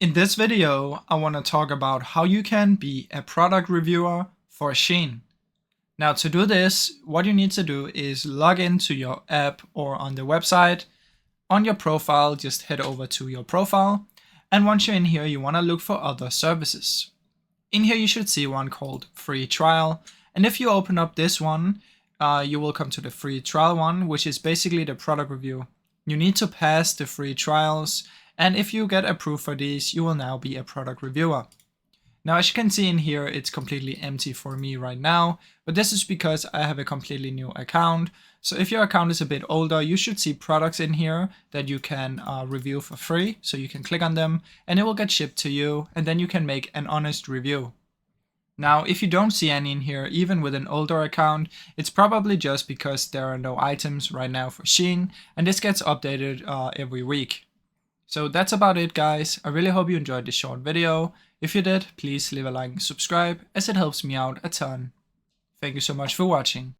In this video, I want to talk about how you can be a product reviewer for Shein. Now to do this, what you need to do is log into your app or on the website. On your profile, just head over to your profile. And once you're in here, you want to look for other services. In here, you should see one called free trial. And if you open up this one, you will come to the free trial one, which is basically the product review. You need to pass the free trials. And if you get approved for these, you will now be a product reviewer. Now, as you can see in here, it's completely empty for me right now, but this is because I have a completely new account. So if your account is a bit older, you should see products in here that you can review for free. So you can click on them and it will get shipped to you, and then you can make an honest review. Now, if you don't see any in here, even with an older account, it's probably just because there are no items right now for Shein, and this gets updated every week. So that's about it, guys. I really hope you enjoyed this short video. If you did, please leave a like and subscribe, as it helps me out a ton. Thank you so much for watching.